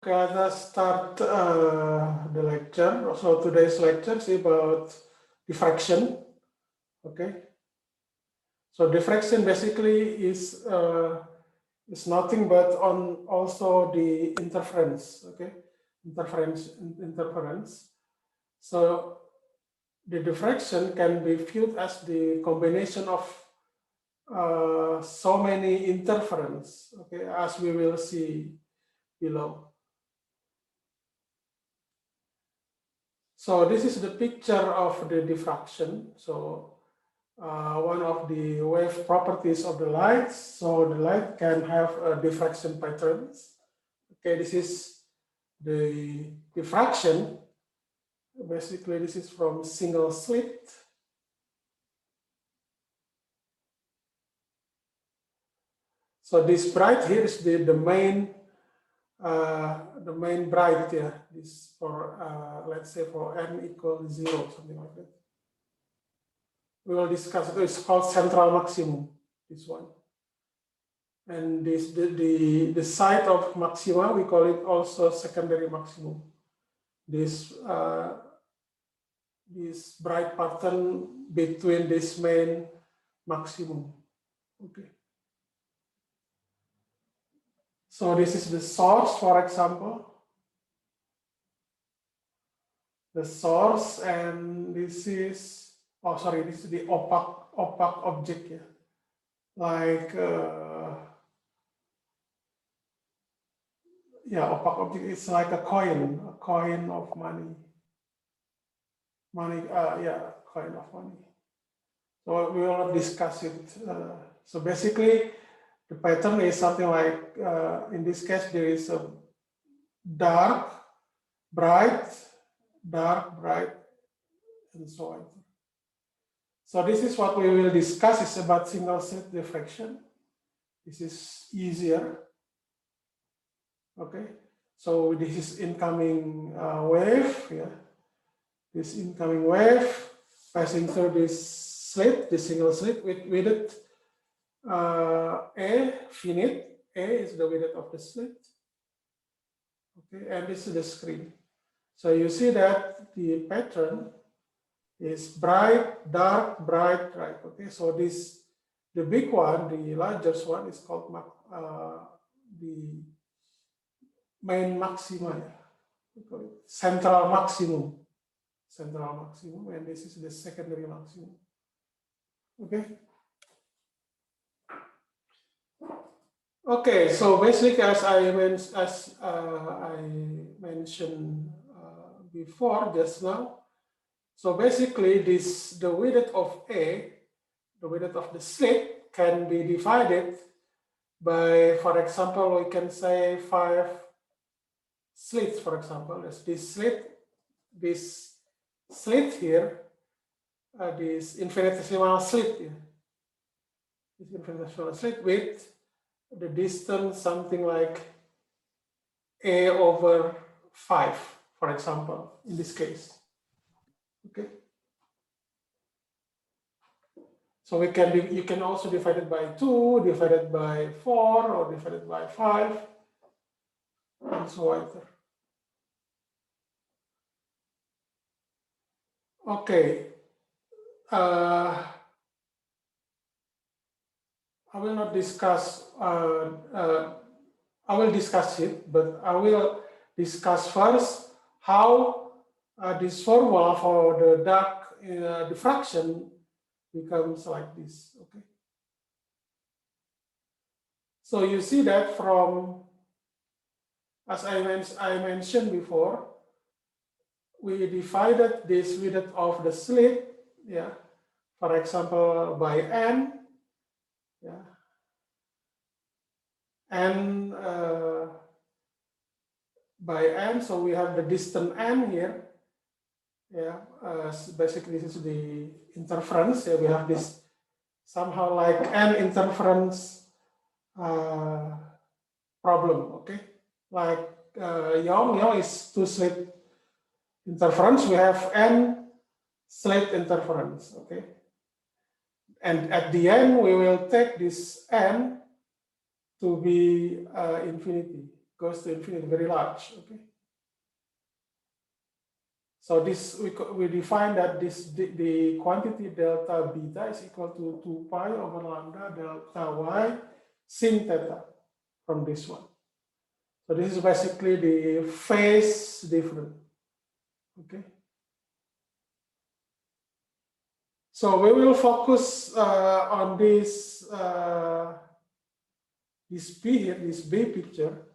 Okay, let us start the lecture. So today's lecture is about diffraction. Okay. So diffraction basically is nothing but on also the interference. Okay, interference. So the diffraction can be viewed as the combination of so many interference. Okay, as we will see below. So this is the picture of the diffraction. So one of the wave properties of the light. So the light can have diffraction patterns. Okay, this is the diffraction. Basically, this is from single slit. So this bright here is the main bright here. This for let's say for n equals 0, something like that. We will discuss it. It's called central maximum. This one. And this the site of maxima, we call it also secondary maximum. This bright pattern between this main maximum. Okay. So this is the source, for example. The source, and this is this is the opaque object here, like. Yeah, opaque object is like a coin of money. Coin of money. So we will discuss it. So basically, the pattern is something like, in this case, there is a dark, bright, and so on. So this is what we will discuss. It's about single slit diffraction. This is easier. Okay, so this is incoming wave. Yeah, this incoming wave passing through this slit, this single slit with width A finite. A is the width of the slit. Okay, and this is the screen. So you see that the pattern is bright, dark, bright, bright. Okay, so this the big one, the largest one, is called the main maxima, we call it central maximum, and this is the secondary maximum. Okay. Okay, so basically, as I mentioned before just now, so basically the width of A, the width of the slit, can be divided by, for example, we can say 5 slits, for example. There's this slit here, this infinitesimal slit here. This infinitesimal slit with the distance something like A over 5, for example, in this case. Okay. So you can also divide it by 2, divided by 4, or divided by 5, and so on. Okay. I will not discuss. I will discuss it, but I will discuss first how this formula for the dark diffraction becomes like this. Okay. So you see that from, as I mentioned before, we divided this width of the slit, yeah, for example, by n, yeah, n by n. So we have the distance n here, yeah. Basically, this is the interference. Yeah, we have this somehow like n interference problem. Okay, like Young is 2 slit interference. We have n slit interference. Okay, and at the end we will take this n to be infinity. goes to infinity, very large. Okay. So this we define that the quantity delta beta is equal to 2 pi over lambda delta y sin theta from this one. So this is basically the phase difference. Okay. So we will focus on this P here, this B picture.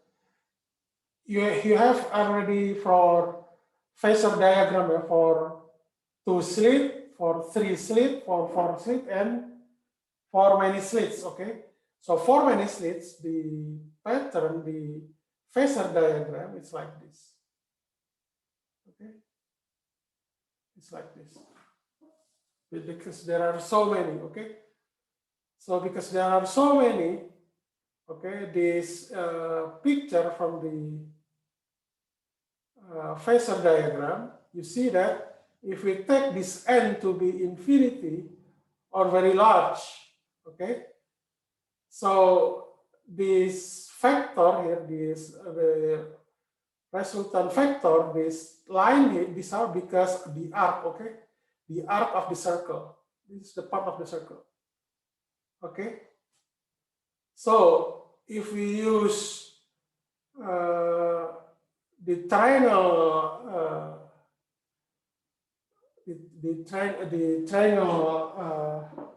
You have already for phasor diagram for 2 slit, for 3 slit, for 4 slit, and for many slits. Okay. So for many slits, the pattern, the phasor diagram is like this. Okay. It's like this. Because there are so many, okay? So because there are so many, okay, this picture from the phasor diagram, you see that if we take this n to be infinity or very large, okay? So this factor here, this the resultant factor, this line here, these are because the arc, okay? The arc of the circle. This is the part of the circle. Okay. So if we use the triangle, the triangle.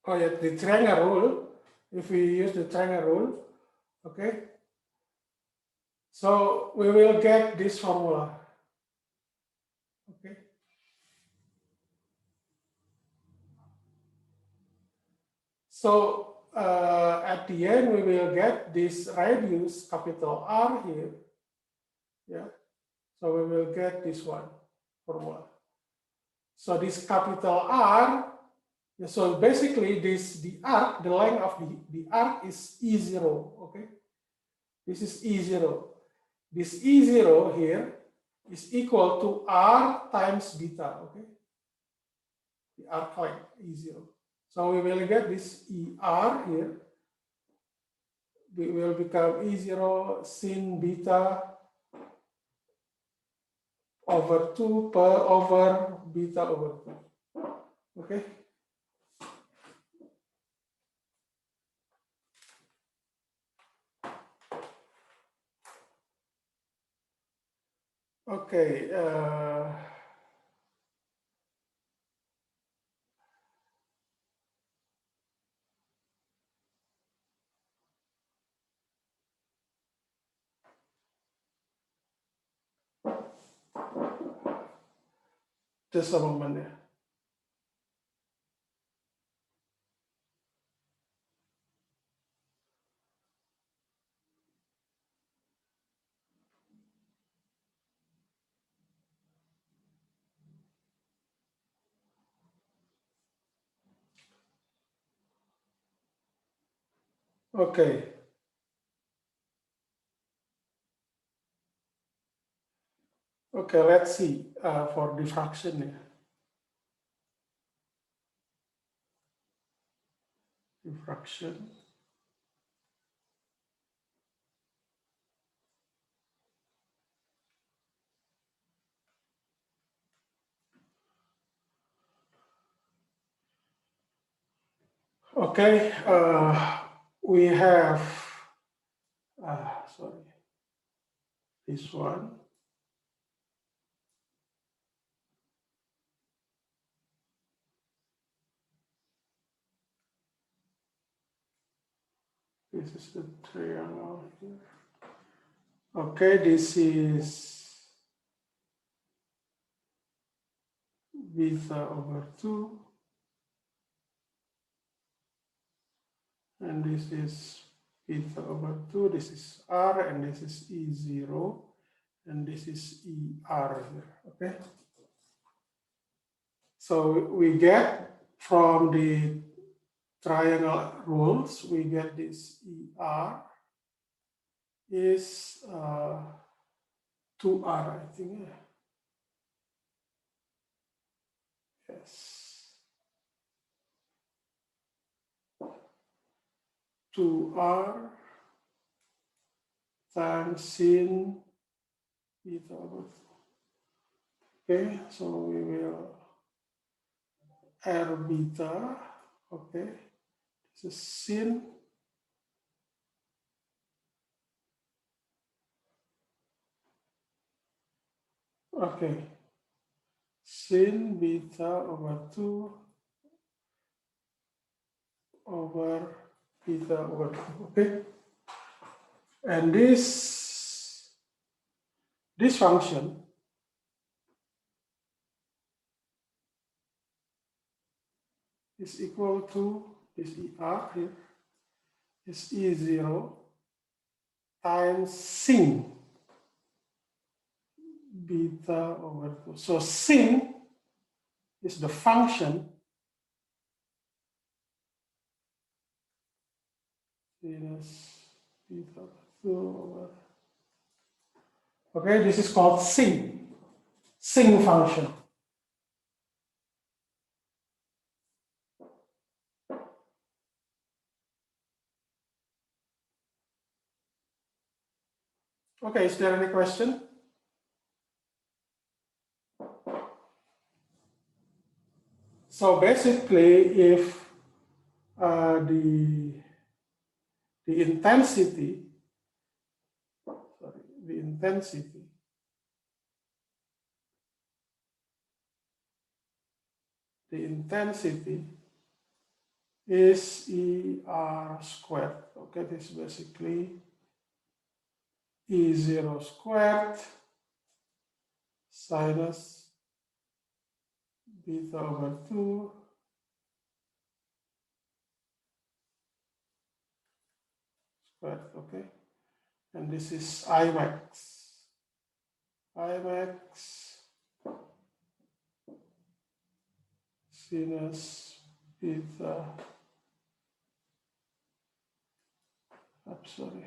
Oh yeah, the triangle rule. If we use the triangle rule, okay. So we will get this formula. Okay. So at the end, we will get this radius capital R here. Yeah. So we will get this one formula. So this capital R, so basically the arc, the length of the arc is E0, okay? This is E0. This E0 here is equal to R times beta, okay? The arc length, E0. So we will get this ER here. We will become E0 sin beta over 2 per over beta over 2, okay? Okay. Just a moment there. Okay. Okay, let's see for diffraction. Diffraction. Okay, we have, sorry, this one. This is the triangle here. Okay, this is beta over 2. And this is beta over 2. This is R, and this is E0. And this is ER here, okay? So we get from the triangle rules, we get this ER is 2R, I think. Yes. 2R times sin beta over 2. Okay, so we will R beta. Okay, this is sin. Okay, sin beta over 2 over beta over 2. Okay, and this function is equal to this ER here is E0 times sin beta over 2. So sin is the function minus beta over 2 over. Okay, this is called sin function. Okay, is there any question? So basically, if the intensity, is ER squared. Okay, this is basically E0 squared sinus beta over 2 squared. Okay, and this is I max sinus beta. I'm sorry.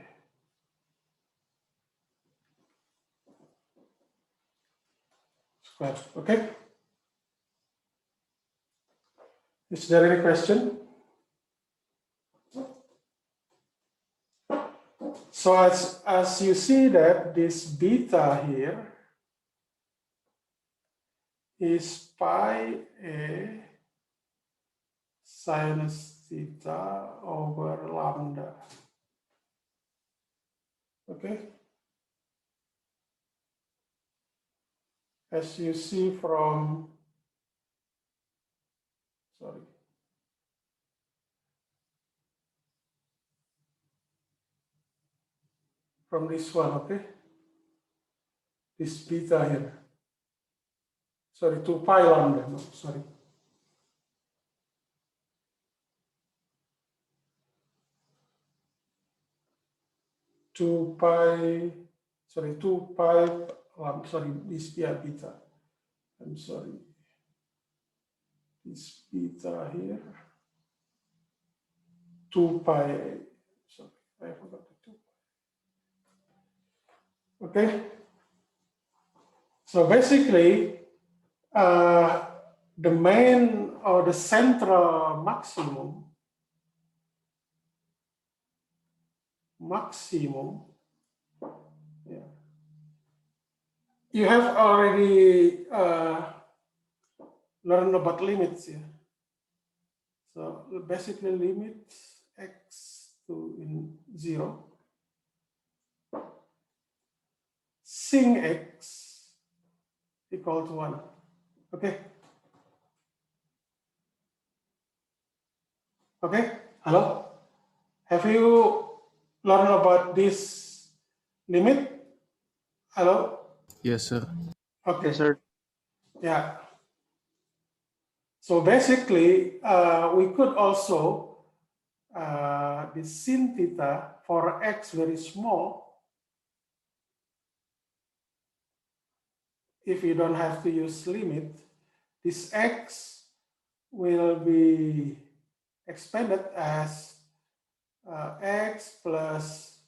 Squared. Okay. Is there any question? So as you see that this beta here is pi a sinus theta over lambda. Okay. As you see from, from this one, okay? This beta here. Sorry, 2 pi lambda, no, sorry. Two pi lambda, sorry, this beta. I'm sorry. This beta here. 2 pi, sorry, I forgot the 2 pi. Okay. So basically, the main or the central maximum, yeah. You have already learned about limits, yeah. So basically, limit x to 0, sin x equal to 1. Okay. Okay. Hello. Have you learned about this limit? Hello. Yes, sir. Okay. Yes, sir. Yeah. So basically, we could also the sin theta for x very small, if you don't have to use limit, this x will be expanded as x plus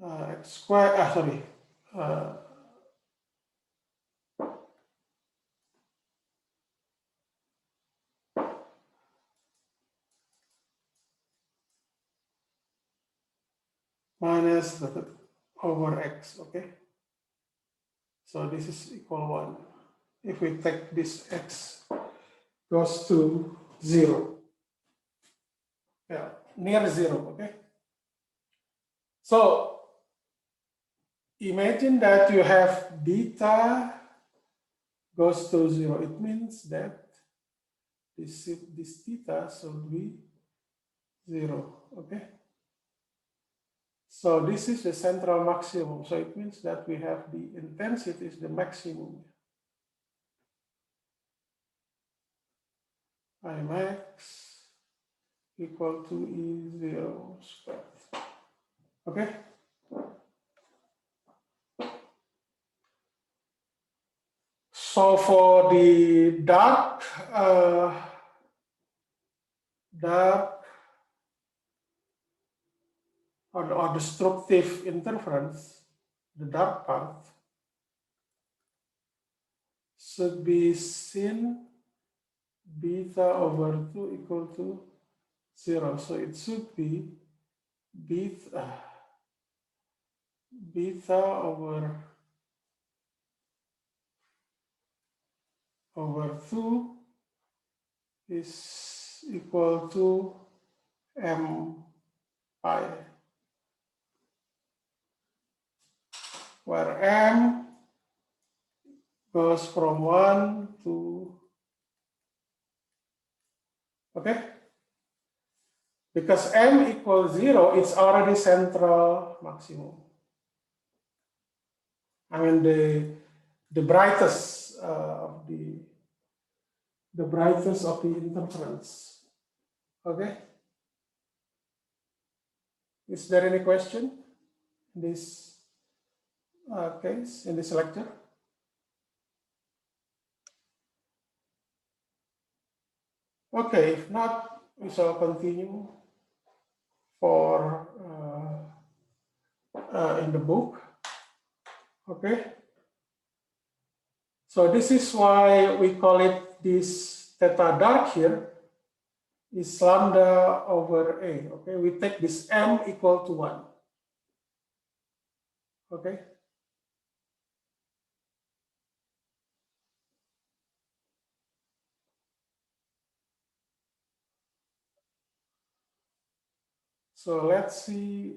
x squared, minus over x, okay? So this is equal 1. If we take this x goes to 0. Yeah, near 0, okay? So imagine that you have beta goes to 0. It means that this theta should be 0, okay? So this is the central maximum. So it means that we have the intensity is the maximum. I max equal to E0 squared. Okay? So for the dark or destructive interference, the dark part should be sin beta over 2 equal to 0. So it should be beta over 2 is equal to m pi, where m goes from 1 to, okay? Because m equals 0, it's already central maximum. I mean the brightest of the brightest of the interference. Okay. Is there any question in this case, in this lecture? Okay, if not, we shall continue for in the book. Okay. So this is why we call it this theta dark here is lambda over A. Okay, we take this m equal to 1. Okay. So let's see.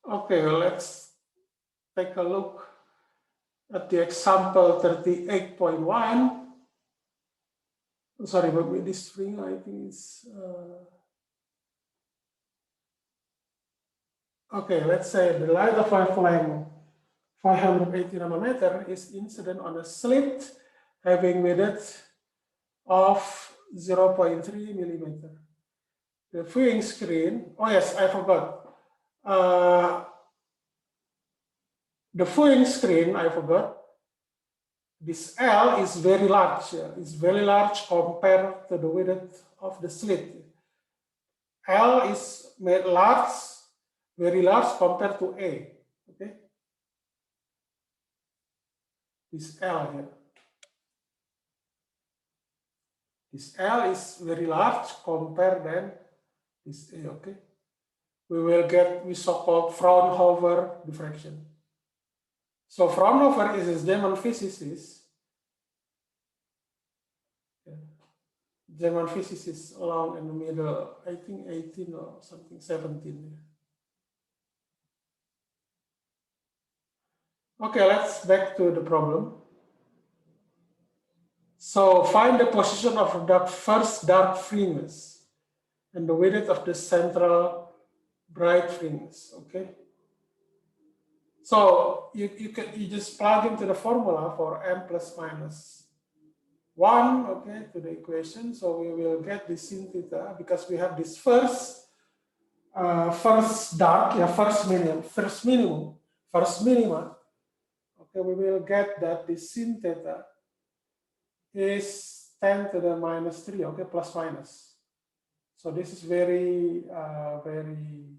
Okay, let's take a look at the example 38.1. Sorry, but with this string, I think it's okay. Let's say the light of wavelength 580 nanometer is incident on a slit having width of 0.3 millimeter. The viewing screen. Oh yes, I forgot. The viewing screen, I forgot. This L is very large. It's very large compared to the width of the slit. L is made large, very large compared to A. Okay. This L here. This L is very large compared than this A. Okay. We will get so-called Fraunhofer diffraction. So Fraunhofer is a German physicist. German physicist along in the middle, I think 18 or something, 17. Okay, let's back to the problem. So find the position of the first dark fringes and the width of the central bright fringes. Okay. So you just plug into the formula for m plus minus 1, okay, to the equation. So we will get the sin theta because we have this first dark, yeah, first minimum, first minima, okay, we will get that the sin theta is 10 to the minus 3, okay, plus minus. So this is very, very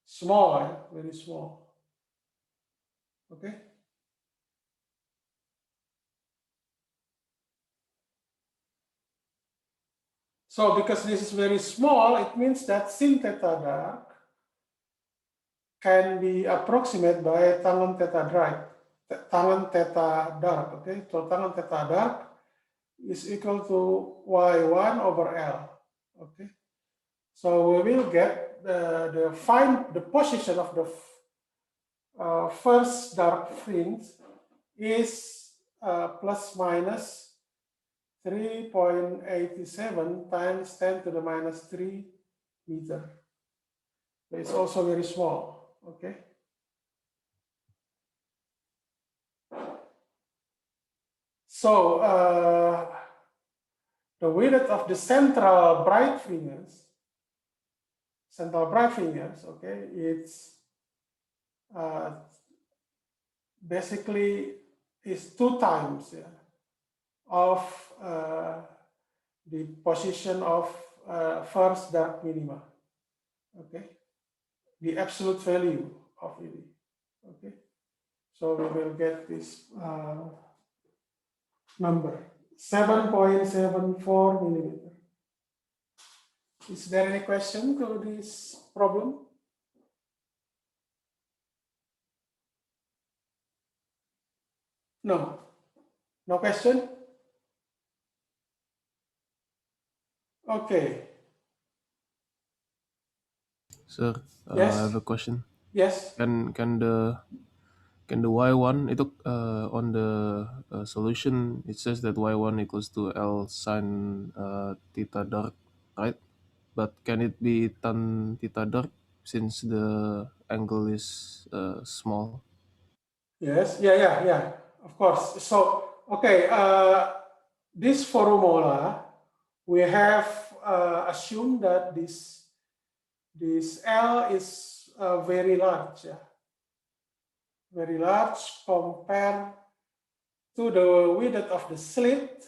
small, very small. Okay. So because this is very small, it means that sin theta dark can be approximated by tangen theta dark, okay? So tangen theta dark is equal to y1 over L, okay? So we will get the position of the first dark fringe is plus minus 3.87 times 10 to the minus 3 meter. It's also very small, okay? So the width of the central bright fingers, okay, it's basically is 2 times, yeah, of the position of first dark minima, okay, the absolute value of it, okay. So we will get this number 7.74 millimeter. Is there any question to this problem? No. No question? Okay. Sir, Yes. I have a question. Yes. Can the y1 itu on the solution it says that y1 equals to L sine theta dark, right? But can it be tan theta dark since the angle is small? Yes. Yeah. Of course. So okay. This formula we have assumed that this L is very large. Yeah. Very large compared to the width of the slit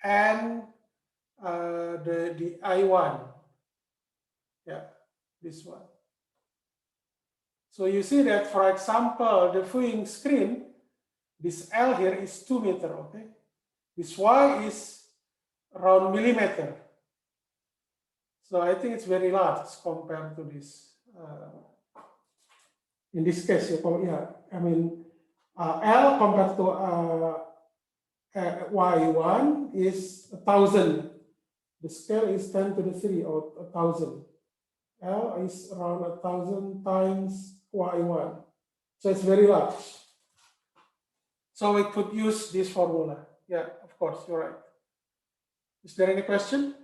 and the I1. Yeah, this one. So you see that, for example, the viewing screen, this L here is 2 meter, okay? This Y is around millimeter. So I think it's very large compared to this. In this case, yeah, I mean, L compared to Y1 is 1,000. The scale is 10 to the 3 or 1,000. L is around 1,000 times Y1. So it's very large. So we could use this formula. Yeah, of course, you're right. Is there any question?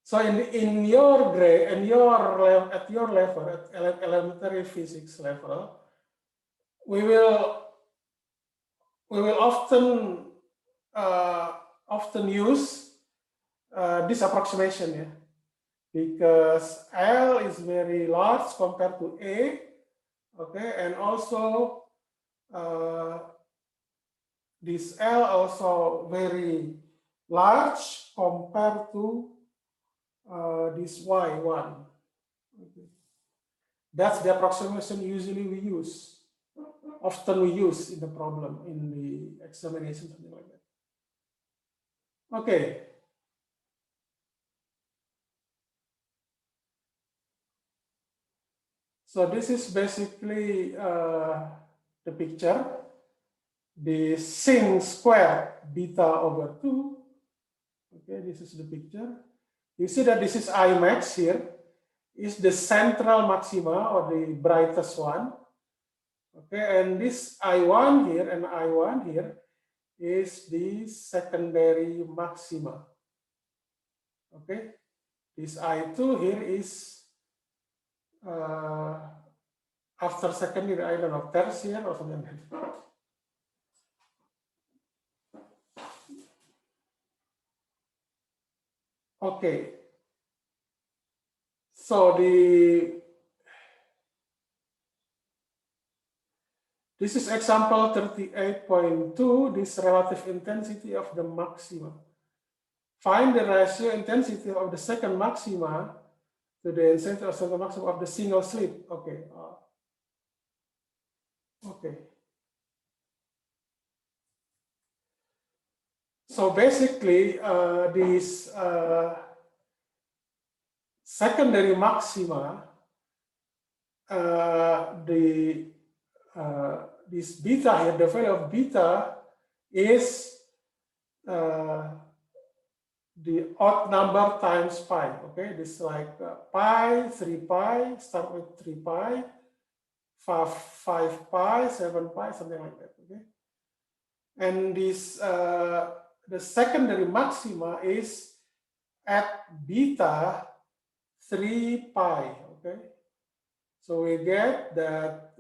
So in your grade, at your level, at elementary physics level, we will often use this approximation, yeah, because L is very large compared to A, okay, and also this L also very large compared to this Y1. Okay. That's the approximation usually we use. Often we use in the problem, in the examination, something like that. Okay. So this is basically the picture. The sin square beta over 2. Okay, this is the picture. You see that this is I max here, is the central maxima or the brightest one. Okay, and this I1 here and I1 here is the secondary maxima. Okay, this I2 here is after secondary, I don't know, tertiary or something like that. Okay, so the This is example 38.2, this relative intensity of the maxima. Find the ratio intensity of the second maxima to the intensity of second maxima of the single slit. Okay. Okay. So basically, this secondary maxima, this beta here, the value of beta is the odd number times pi. Okay, this is like pi, 3 pi, start with 3 pi, 5 pi, 7 pi, something like that. Okay, and this the secondary maxima is at beta 3 pi. Okay, so we get that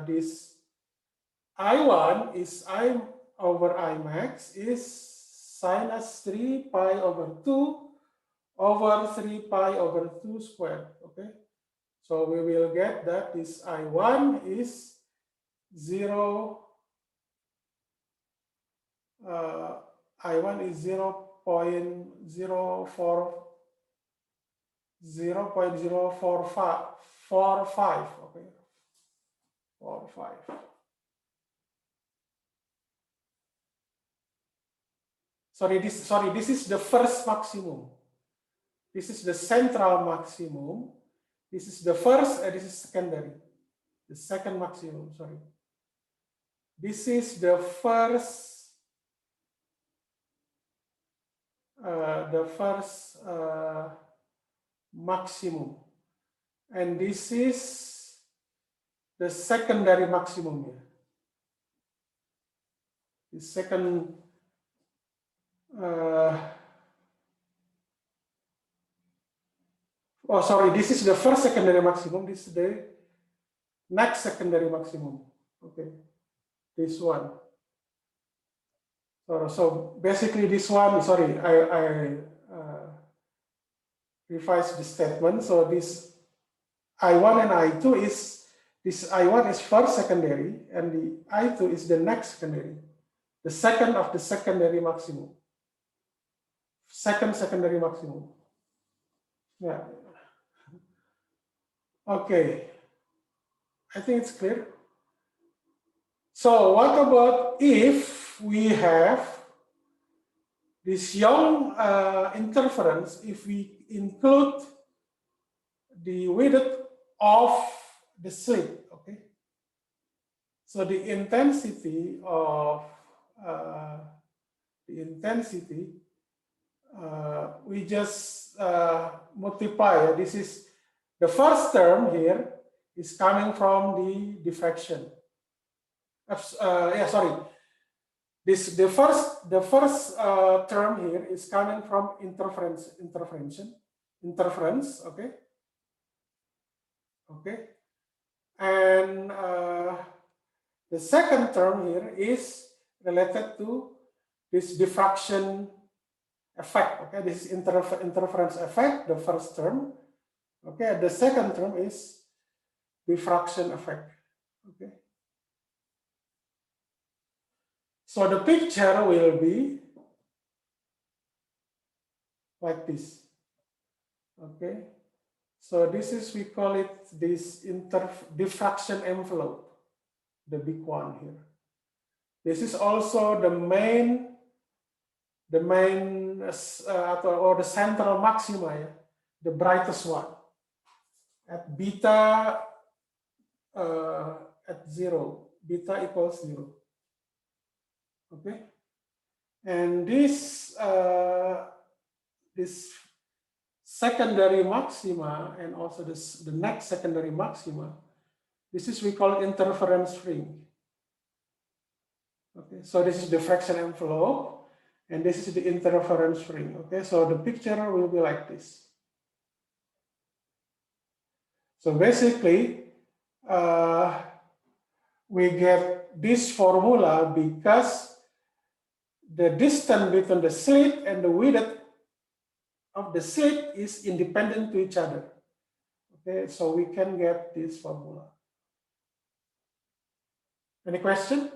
this I1 is I over I max is sinus 3 pi over 2 over 3 pi over 2 squared. Okay, so we will get that this I1 is 0. I1 is 0.045. Okay, 45. This is the first maximum. This is the central maximum. This is the first, and this is secondary. The second maximum, sorry. This is the first, maximum. And this is the secondary maximum here. The second, this is the first secondary maximum. This is the next secondary maximum. Okay, this one. So basically, this one. Sorry, I revised the statement. So this I1 and I2 is this I1 is first secondary, and the I2 is the next secondary, the second of the secondary maximum. Second secondary maximum. Yeah. Okay. I think it's clear. So what about if we have this Young interference, if we include the width of the slit, okay? So the intensity of we just multiply. This is the first term here is coming from the diffraction. The first term here is coming from interference. Okay. Okay. And the second term here is related to this diffraction effect. Okay, this is interference effect, the first term. Okay, the second term is diffraction effect. Okay. So the picture will be like this. Okay. So this is, we call it this diffraction envelope, the big one here. This is also the main or the central maxima, yeah, the brightest one at beta at 0, beta equals 0. Okay, and this this secondary maxima and also the next secondary maxima, this is we call interference ring. Okay, so this is the diffraction envelope, and this is the interference ring. Okay, so the picture will be like this. So basically, we get this formula because the distance between the slit and the width of the slit is independent to each other. Okay, so we can get this formula. Any question?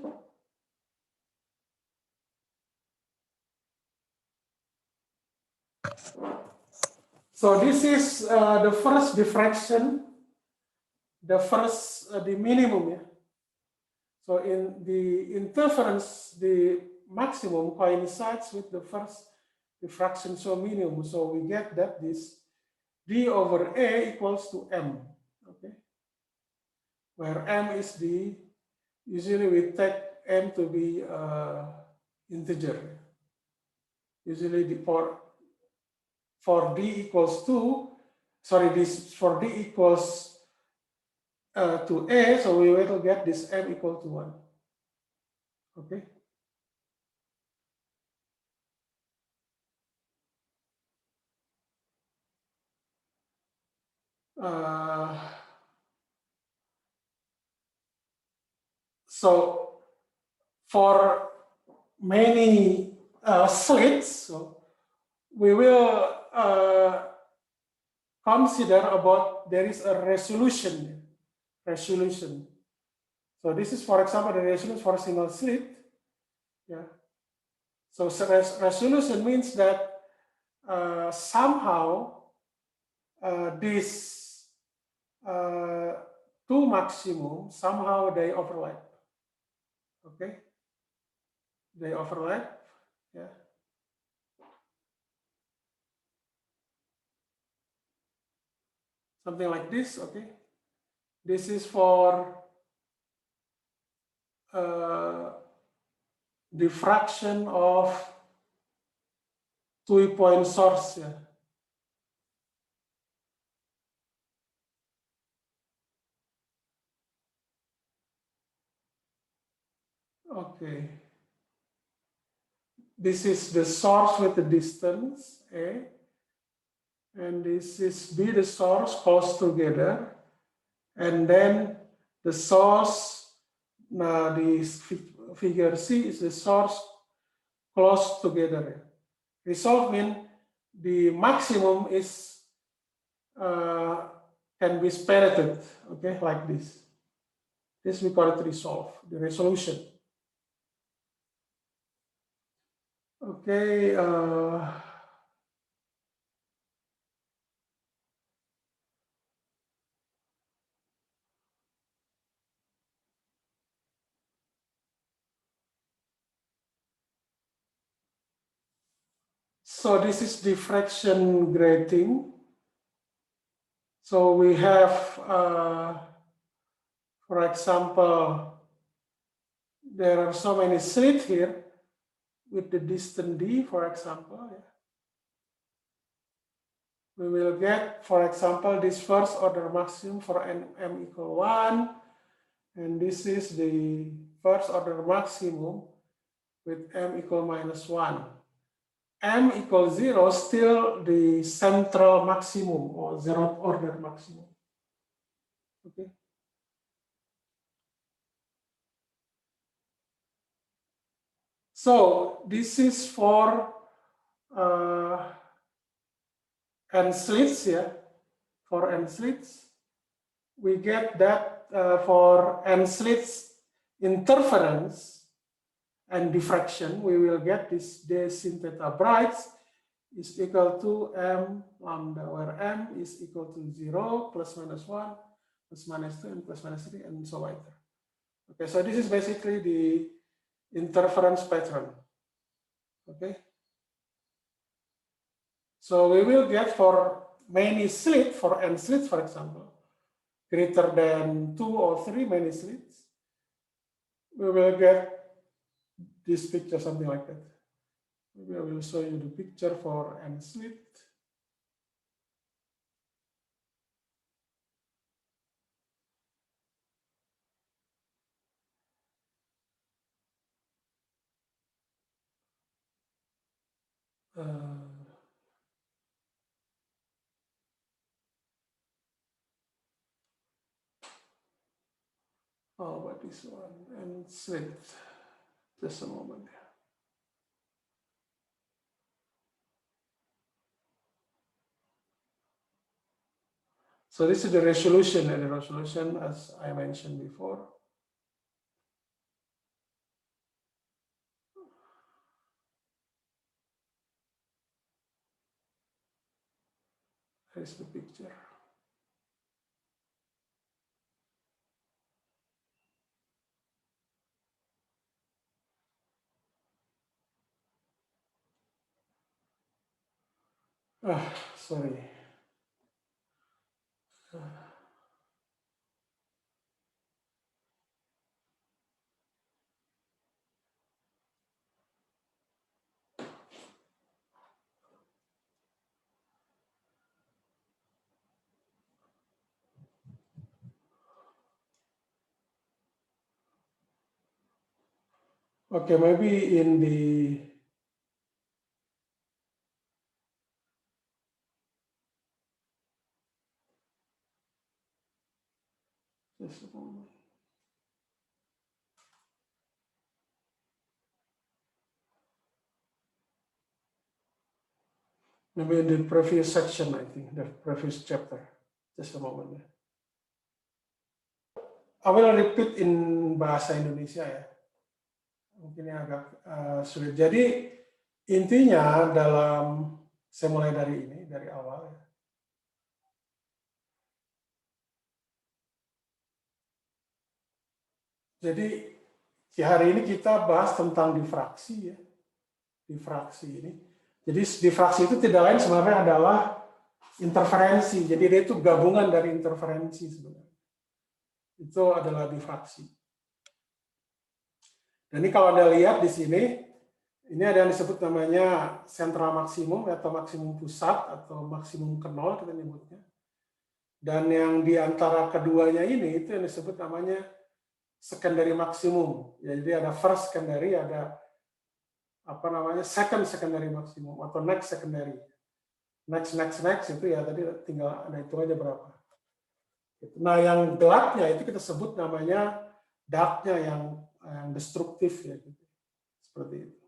So this is the first diffraction, the minimum. Yeah? So in the interference, the maximum coincides with the first diffraction, so minimum. So we get that this d over a equals to m, okay? Where m is the, usually we take m to be integer. Usually the for d equals 2, sorry, this for d equals to a, so we will get this m equal to 1, okay? So for many slits, so we will consider about there is a resolution. So this is, for example, the resolution for a single slit. Yeah. So resolution means that somehow these two maximum, somehow they overlap. Okay. They overlap. Yeah. Something like this. Okay. This is for diffraction of two-point source. Yeah. Okay. This is the source with the distance A, and this is B, the source close together, and then the source. Now this figure C is the source close together. Resolve means the maximum is can be separated, okay, like this. This we call it resolve, the resolution. Okay. So this is diffraction grating. So we have, for example, there are so many slits here with the distance d, for example. Yeah. We will get, for example, this first order maximum for m equal 1, and this is the first order maximum with m equal minus 1. M equals 0, still the central maximum or zeroth order maximum. Okay. So this is for n slits, yeah. For n slits, we get that for n slits interference and diffraction, we will get this d sin theta brights is equal to m lambda, where m is equal to 0, plus minus 1, plus minus 2, and plus minus 3, and so on. Okay, so this is basically the interference pattern. Okay. So we will get for many slits, for n slits, for example, greater than 2 or 3 many slits, we will get this picture, something like that. Maybe I will show you the picture for n slit. How about this one? And slit. Just a moment. So this is the resolution, and the resolution, as I mentioned before. Here's the picture. Sorry. Okay, maybe in the just a moment. Maybe in the previous section, I think, the previous chapter. Just a moment. I will repeat in bahasa Indonesia ya. Mungkin yang agak sulit. Jadi intinya dalam, saya mulai dari ini, dari awal ya. Jadi hari ini kita bahas tentang difraksi ya. Difraksi ini. Jadi difraksi itu tidak lain sebenarnya adalah interferensi. Jadi dia itu gabungan dari interferensi sebenarnya. Itu adalah difraksi. Dan ini kalau Anda lihat di sini, ini ada yang disebut namanya sentral maksimum atau maksimum pusat atau maksimum ke nol kita nyebutnya. Dan yang di antara keduanya ini itu yang disebut namanya secondary maksimum. Jadi ada first secondary, ada apa namanya second secondary maksimum atau next secondary. Next itu ya tadi tinggal Anda hitung aja berapa. Nah yang gelapnya itu kita sebut namanya darknya yang destruktif ya, gitu. Seperti itu.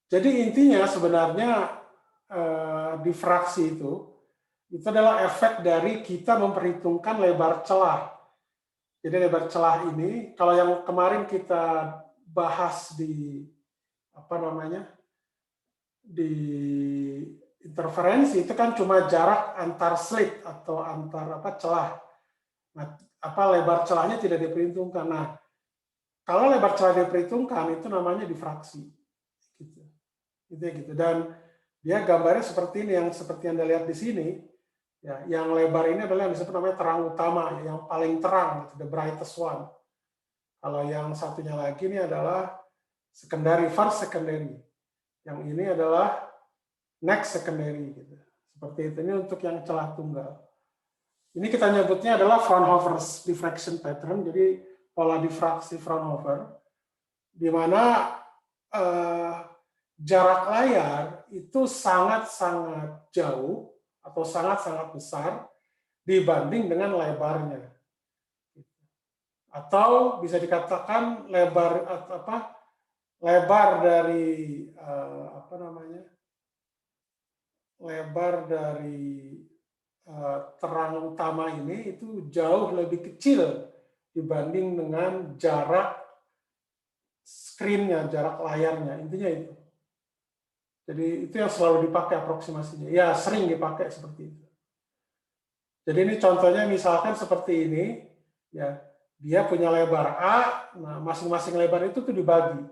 Jadi intinya sebenarnya difraksi itu adalah efek dari kita memperhitungkan lebar celah. Jadi lebar celah ini, kalau yang kemarin kita bahas di apa namanya di interferensi itu kan cuma jarak antar slit atau antar apa celah. Nah, apa lebar celahnya tidak diperhitungkan. Nah, kalau lebar celah diperhitungkan itu namanya difraksi. Gitu. Gitu. Dan dia gambarnya seperti ini, yang seperti Anda lihat di sini. Ya, yang lebar ini adalah yang disebut namanya terang utama, yang paling terang, the brightest one. Kalau yang satunya lagi ini adalah secondary, first secondary. Yang ini adalah next secondary. Gitu. Seperti itu, ini untuk yang celah tunggal. Ini kita nyebutnya adalah Fraunhofer's diffraction pattern, jadi pola difraksi Fraunhofer, di mana jarak layar itu sangat-sangat jauh atau sangat-sangat besar dibanding dengan lebarnya. Atau bisa dikatakan lebar dari apa namanya? Lebar dari terang utama ini itu jauh lebih kecil dibanding dengan jarak screen-nya, jarak layarnya. Intinya itu. Jadi itu yang selalu dipakai aproksimasinya. Ya, sering dipakai seperti itu. Jadi ini contohnya misalkan seperti ini, ya dia punya lebar A, nah masing-masing lebar itu tuh dibagi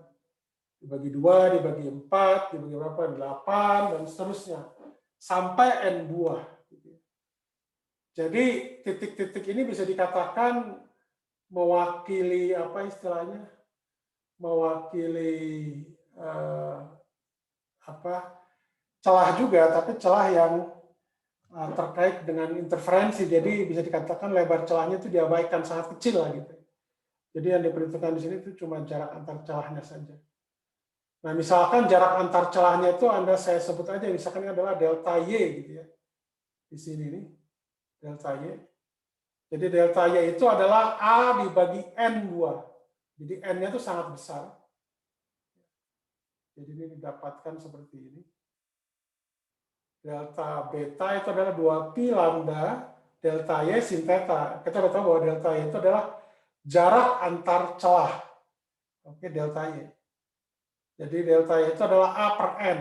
2, dibagi 4, dibagi berapa, 8 dan seterusnya sampai n buah. Jadi titik-titik ini bisa dikatakan mewakili apa istilahnya, mewakili celah juga, tapi celah yang terkait dengan interferensi. Jadi bisa dikatakan lebar celahnya itu diabaikan, sangat kecil lah gitu. Jadi yang diperhitungkan di sini itu cuma jarak antar celahnya saja. Nah, misalkan jarak antar celahnya itu saya sebut aja, misalkan ini adalah delta Y gitu ya. Di sini nih, delta Y. Jadi delta Y itu adalah A dibagi N buah. Jadi N-nya itu sangat besar. Jadi ini didapatkan seperti ini. Delta beta itu adalah 2pi lambda delta Y sin theta. Kita sudah tahu bahwa delta Y itu adalah jarak antar celah. Oke, delta Y. Jadi delta Y itu adalah A per N.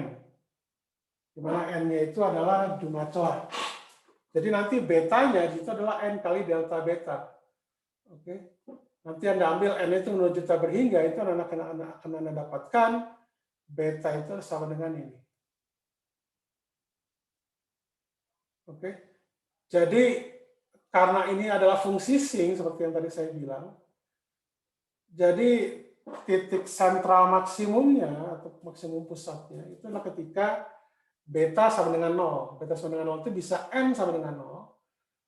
di mana N-nya itu adalah jumlah celah. Jadi nanti betanya itu adalah N kali delta beta. Oke. Nanti Anda ambil N itu menuju juta berhingga, itu akan Anda dapatkan beta itu sama dengan ini. Oke. Jadi karena ini adalah fungsi sink seperti yang tadi saya bilang, jadi titik sentral maksimumnya atau maksimum pusatnya itu adalah ketika beta sama dengan 0. Beta sama dengan 0 itu bisa M sama dengan 0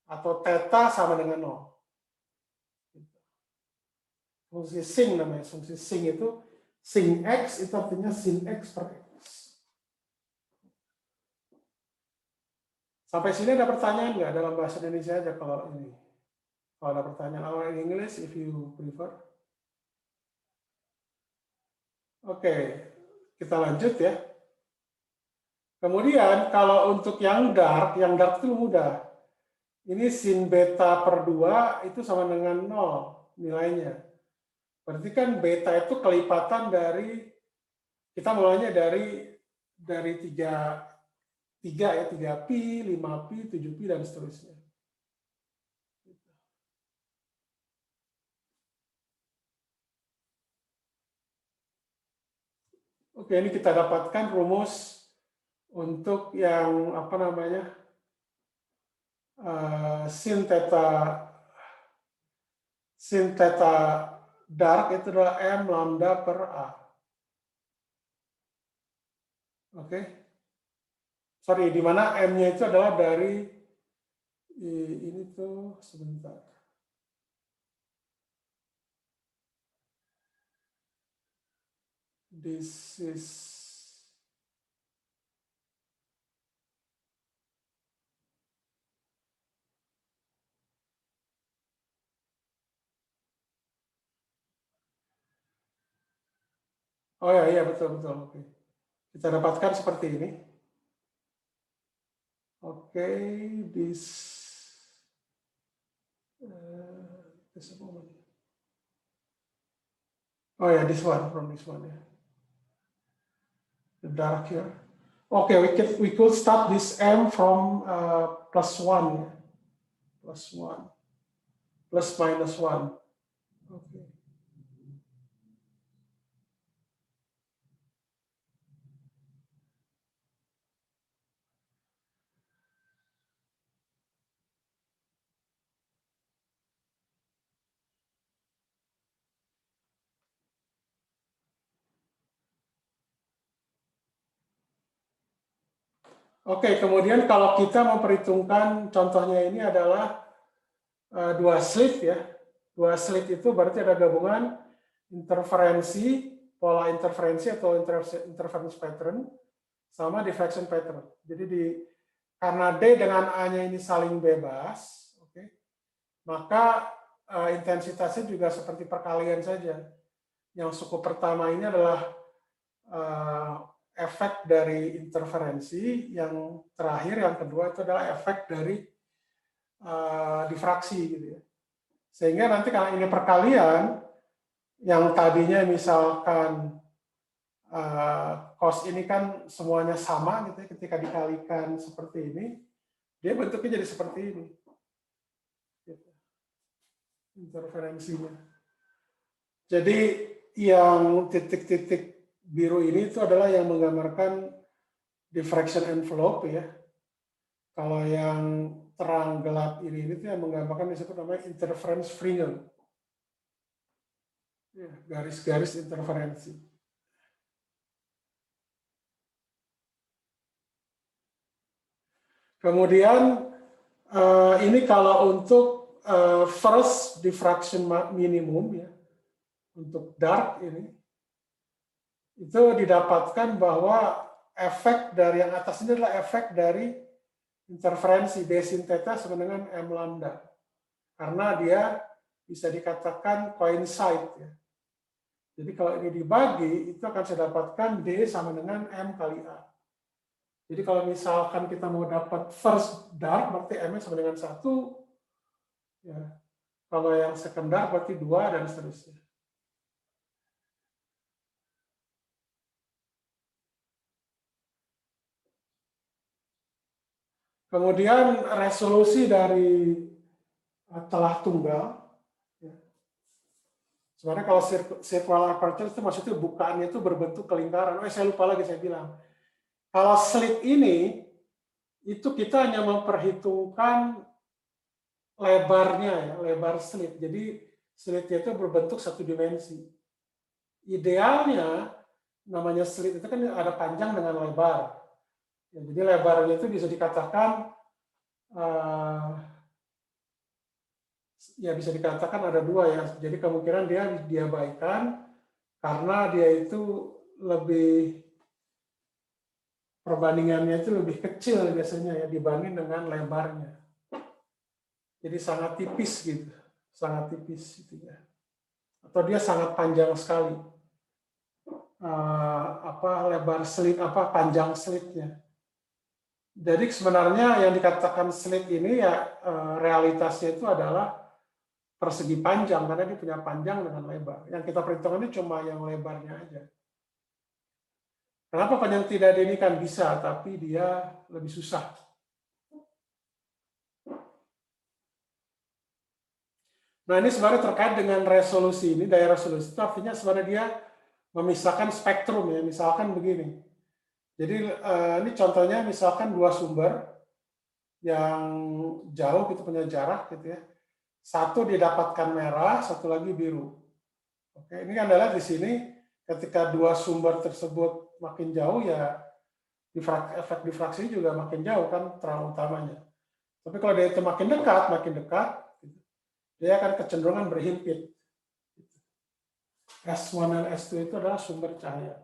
atau theta sama dengan 0. Fungsi sink namanya. Fungsi sink itu sin X itu artinya sin X per X. Sampai sini ada pertanyaan nggak dalam bahasa Indonesia aja kalau ini? Kalau ada pertanyaan, or in English if you prefer. Oke, kita lanjut ya. Kemudian kalau untuk yang dark itu mudah. Ini sin beta per 2 itu sama dengan 0 nilainya. Berarti kan beta itu kelipatan dari, kita mulainya dari 3 pi, 5 pi, 7 pi, dan seterusnya. Oke, ini kita dapatkan rumus untuk yang apa namanya sin theta dark itu adalah M lambda per A. Oke, sorry, di mana M-nya itu adalah dari ini tuh sebentar. This is oh ya, iya betul. Oke. Kita dapatkan seperti ini. Oke, this a moment. Oh ya, this one from this one ya. The dark here. Okay, we could start this M from plus 1 ya. Plus 1. Plus minus 1. Okay. Oke, kemudian kalau kita memperhitungkan contohnya ini adalah dua slit ya. Dua slit itu berarti ada gabungan interferensi, pola interferensi atau interference pattern sama diffraction pattern. Jadi karena D dengan A-nya ini saling bebas, oke, maka intensitasnya juga seperti perkalian saja. Yang suku pertama ini adalah efek dari interferensi, yang terakhir, yang kedua itu adalah efek dari difraksi gitu ya. Sehingga nanti kalau ini perkalian, yang tadinya misalkan cos ini kan semuanya sama gitu ya, ketika dikalikan seperti ini, dia bentuknya jadi seperti ini. Gitu. Interferensinya. Jadi yang titik-titik biru ini itu adalah yang menggambarkan diffraction envelope ya. Kalau yang terang gelap ini itu yang menggambarkan disebut namanya interference fringe. Ya, garis-garis interferensi. Kemudian ini kalau untuk first diffraction minimum ya, untuk dark ini, itu didapatkan bahwa efek dari yang atas ini adalah efek dari interferensi D sin theta sama dengan M lambda. Karena dia bisa dikatakan coincide ya. Jadi kalau ini dibagi, itu akan saya dapatkan D sama dengan M kali A. Jadi kalau misalkan kita mau dapat first dark, berarti M sama dengan 1. Ya. Kalau yang second dark berarti 2 dan seterusnya. Kemudian resolusi dari celah tunggal. Sebenarnya kalau circular aperture itu maksudnya bukaannya itu berbentuk kelingkaran. Saya lupa lagi saya bilang. Kalau slit ini, itu kita hanya memperhitungkan lebarnya ya, lebar slit. Jadi slitnya itu berbentuk satu dimensi. Idealnya, namanya slit itu kan ada panjang dengan lebar. Ya, jadi lebarnya itu bisa dikatakan ya bisa dikatakan ada dua ya. Jadi kemungkinan dia diabaikan karena dia itu lebih perbandingannya itu lebih kecil biasanya ya dibanding dengan lebarnya. Jadi sangat tipis gitu, sangat tipis gitu ya. Atau dia sangat panjang sekali. Lebar slit panjang slitnya. Jadi sebenarnya yang dikatakan slit ini ya realitasnya itu adalah persegi panjang karena dia punya panjang dengan lebar. Yang kita perhitungkan ini cuma yang lebarnya aja. Kenapa panjang tidak ini kan bisa, tapi dia lebih susah. Nah ini sebenarnya terkait dengan resolusi ini, daya resolusi itu artinya sebenarnya dia memisahkan spektrum ya, misalkan begini. Jadi ini contohnya misalkan dua sumber yang jauh gitu punya jarak gitu ya. Satu didapatkan merah, satu lagi biru. Oke, ini adalah di sini ketika dua sumber tersebut makin jauh ya efek diffraksi juga makin jauh kan terang utamanya. Tapi kalau dia itu makin dekat, dia akan kecenderungan berhimpit. S1 dan S2 itu adalah sumber cahaya.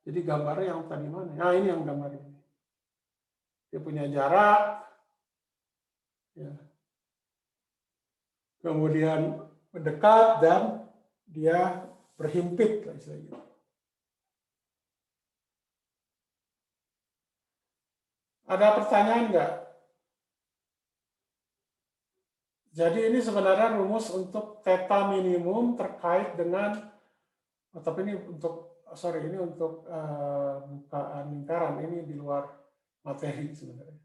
Jadi gambarnya yang tadi mana? Nah ini yang gambar ini. Dia punya jarak, ya. Kemudian mendekat dan dia berhimpit, istilahnya. Ada pertanyaan nggak? Jadi ini sebenarnya rumus untuk theta minimum terkait dengan, tapi ini untuk, ini untuk bukaan lingkaran, ini di luar materi sebenarnya.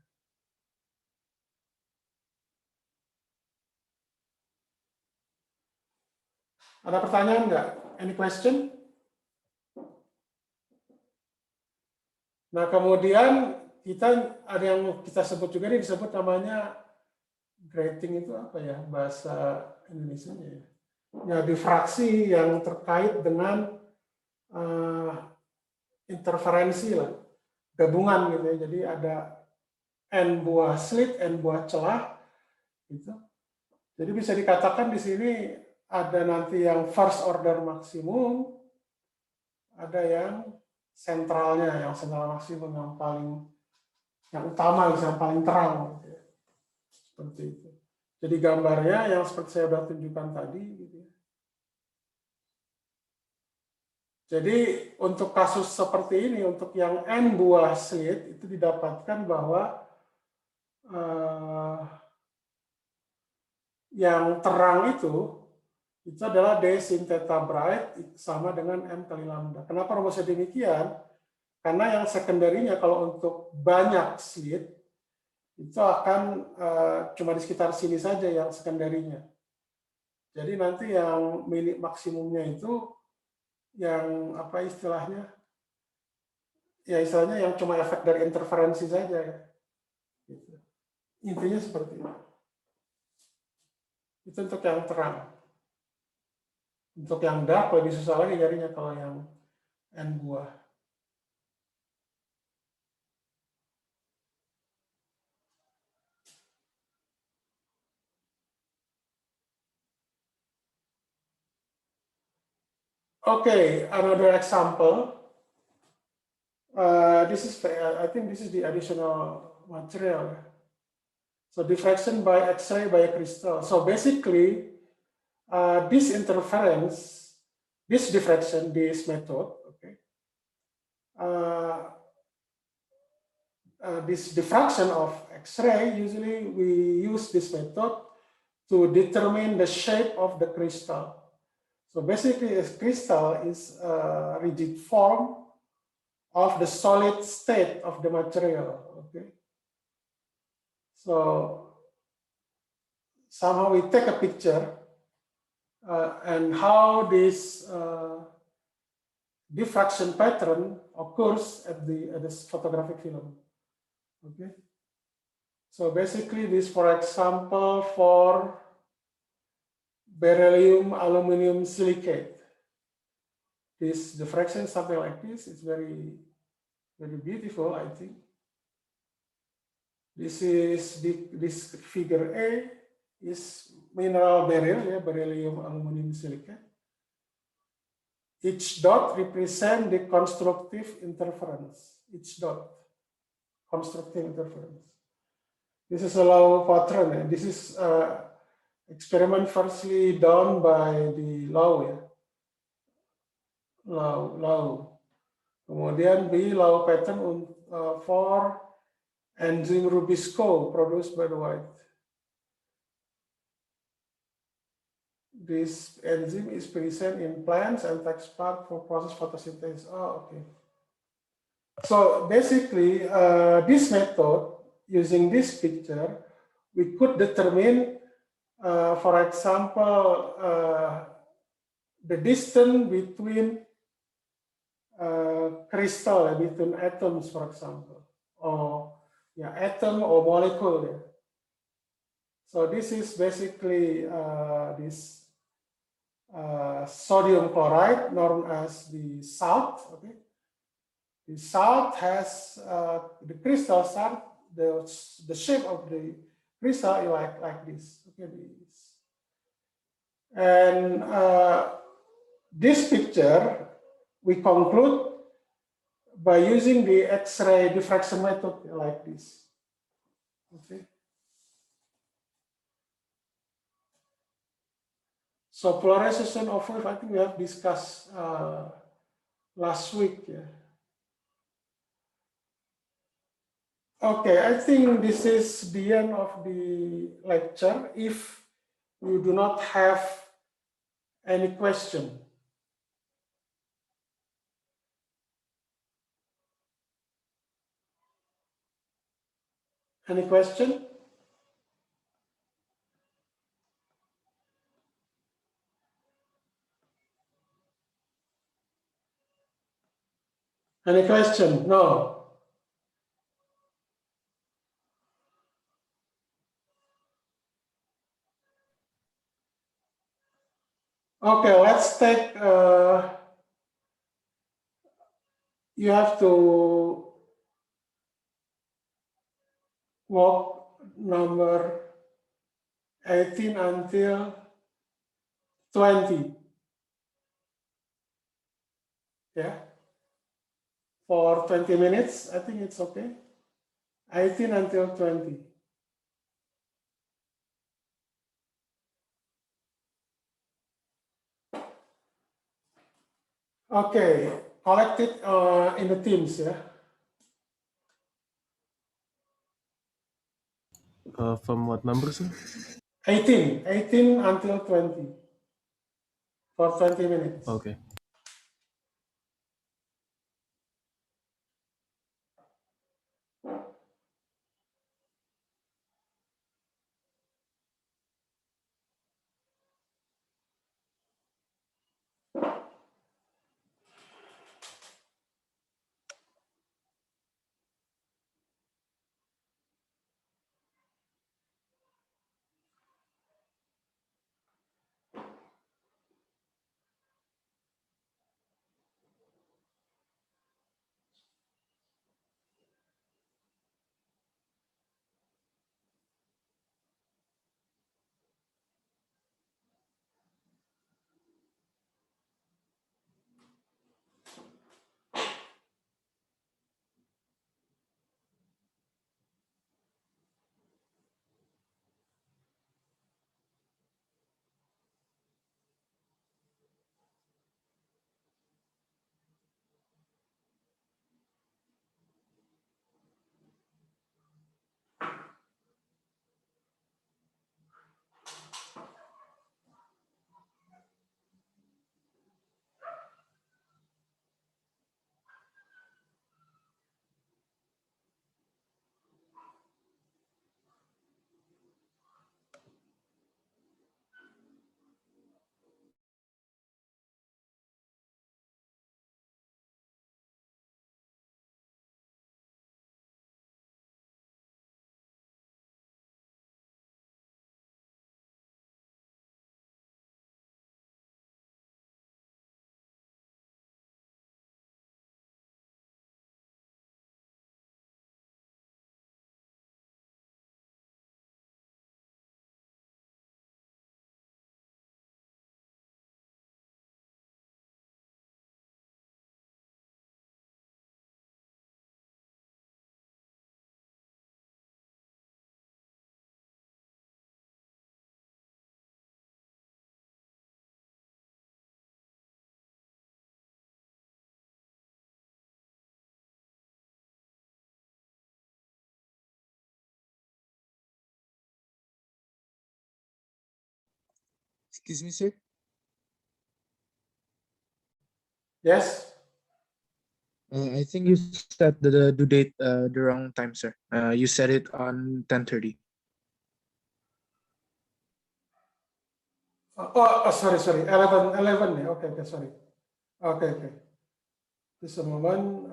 Ada pertanyaan nggak? Any question? Nah kemudian kita ada yang kita sebut juga ini disebut namanya grating itu apa ya bahasa Indonesianya ya? Ya diffraksi yang terkait dengan interferensi lah, gabungan gitu ya. Jadi ada n buah slit, n buah celah, gitu. Jadi bisa dikatakan di sini ada nanti yang first order maksimum, ada yang sentralnya, yang sentral maksimum yang paling yang utama, yang paling terang, gitu ya. Seperti itu. Jadi gambarnya yang seperti saya sudah tunjukkan tadi, gitu ya. Jadi untuk kasus seperti ini, untuk yang n buah slit itu didapatkan bahwa yang terang itu adalah D sin theta bright sama dengan M kali lambda. Kenapa rumusnya demikian? Karena yang sekunderinya kalau untuk banyak slit itu akan cuma di sekitar sini saja yang sekunderinya. Jadi nanti yang maksimumnya itu yang apa istilahnya? Ya istilahnya yang cuma efek dari interferensi saja ya. Gitu. Intinya seperti itu. Itu untuk yang terang. Untuk yang dark lebih susah lagi jadinya kalau yang N buah. Okay, another example. This is, I think this is the additional material. So diffraction by X-ray by a crystal. So basically, this interference, this diffraction, this method, okay, this diffraction of X-ray, usually we use this method to determine the shape of the crystal. So basically, a crystal is a rigid form of the solid state of the material. Okay. So somehow we take a picture and how this diffraction pattern occurs at the photographic film. Okay. So basically this, for example, for beryllium aluminum silicate. This diffraction, something like this, is very, very beautiful, I think. This is this figure A is mineral beryl, yeah, beryllium aluminum silicate. Each dot represents the constructive interference. Each dot, constructive interference. This is a low pattern. And this is experiment firstly done by the Lau, ya. Lau. Kemudian B Lau pattern for enzyme Rubisco produced by the White. This enzyme is present in plants and takes part for process photosynthesis. Oh, okay. So basically, this method, using this picture, we could determine, for example, the distance between crystal, between atoms, for example, or atom or molecule. Yeah. So this is basically this sodium chloride, known as the salt. Okay, the salt has the crystal salt. The shape of the crystal is like this. Okay, and this picture we conclude by using the X-ray diffraction method like this. Okay. So polarization of wave, I think we have discussed last week. Yeah. Okay, I think this is the end of the lecture. If you do not have any question. Any question? Any question? No. Okay, let's take, you have to walk number 18 until 20. Yeah. For 20 minutes, I think it's okay. 18 until 20. Okay, collect it in the teams, yeah. From what number, sir? 18 until 20 for 20 minutes. Okay. Excuse me, sir. Yes. I think you set the due date the wrong time, sir. You set it on 10:30. Sorry, 11, ya. Okay, sorry. Okay. Just a moment.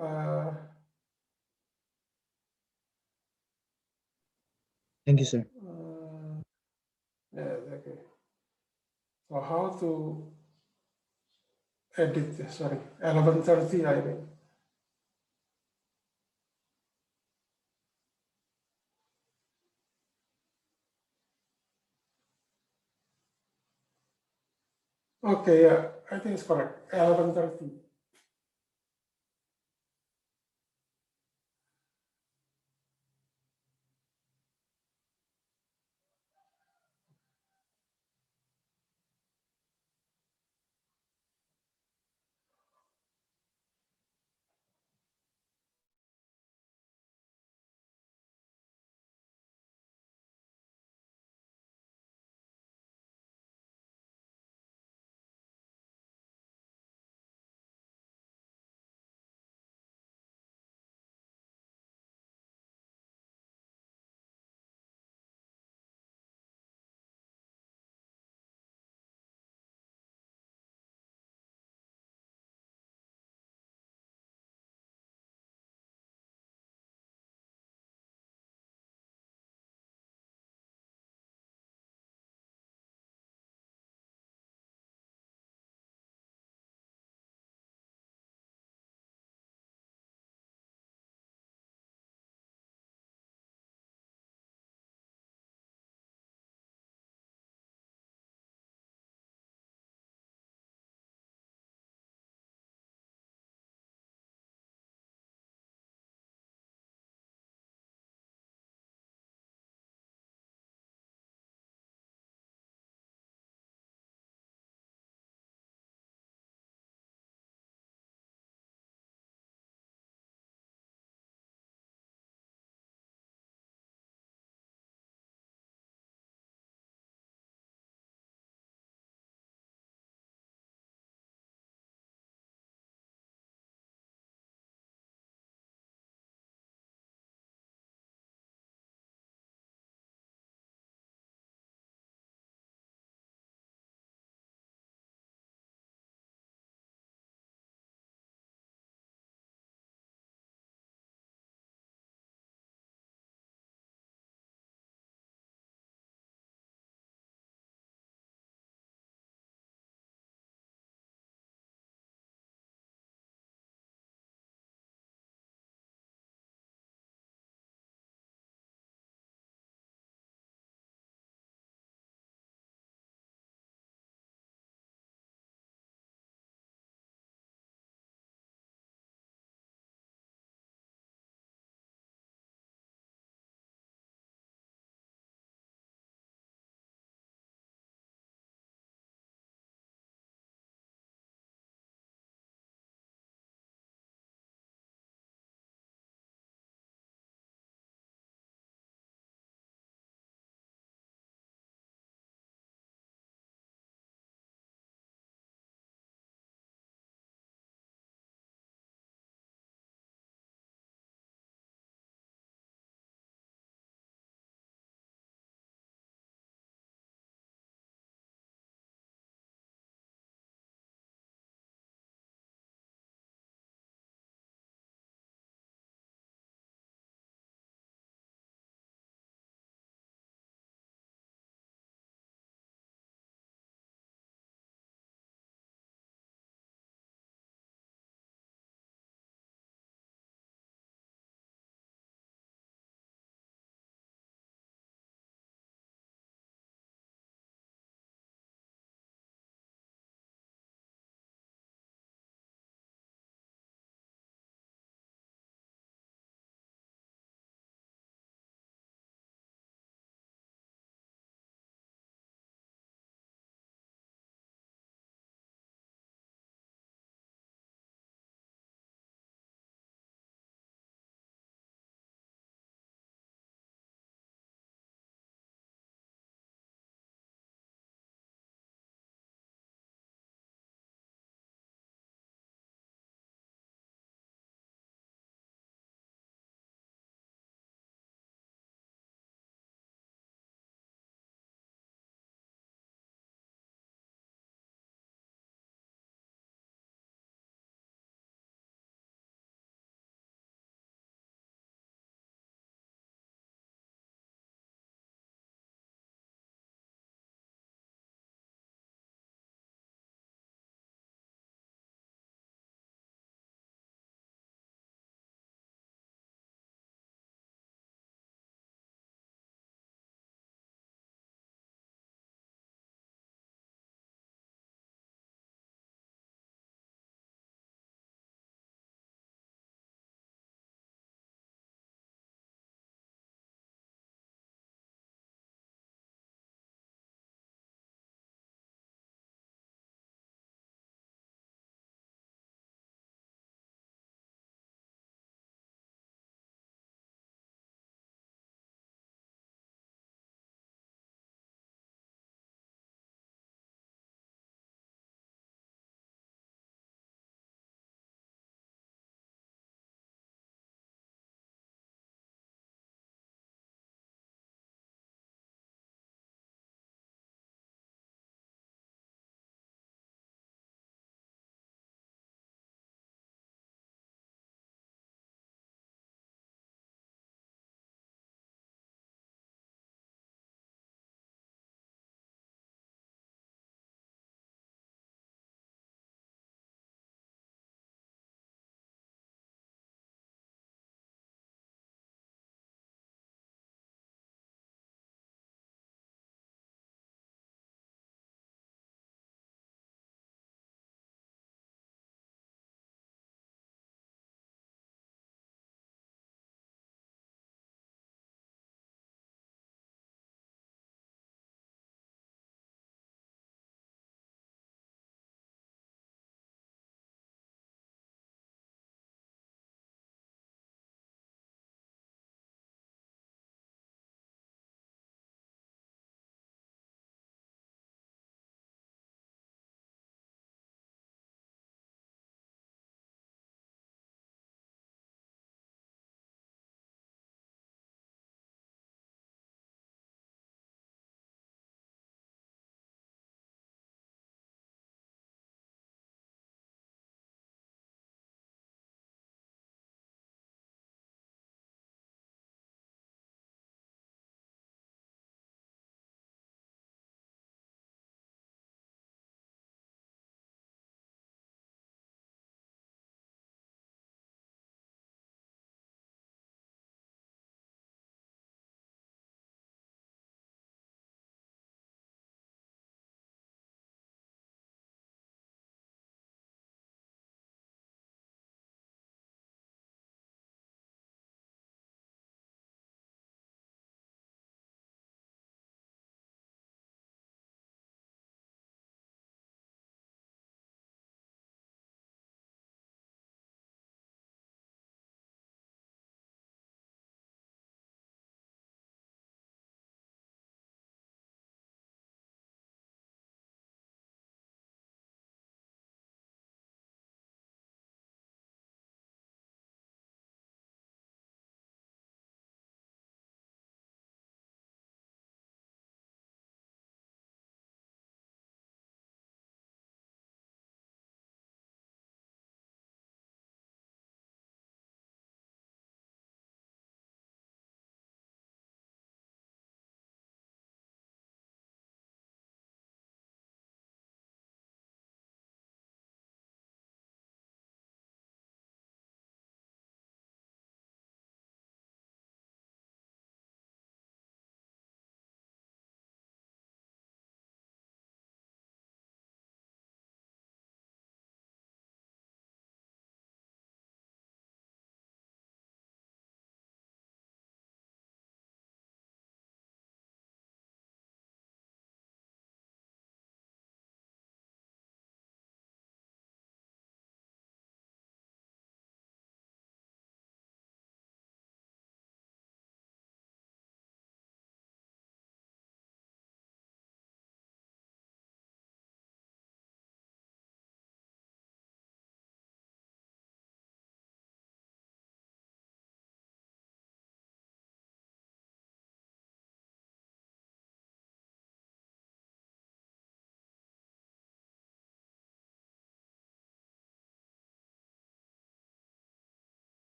Thank you, sir. Yeah, okay. So how to edit? Sorry, 11:30, I think. Okay, yeah, I think it's correct. 11:30.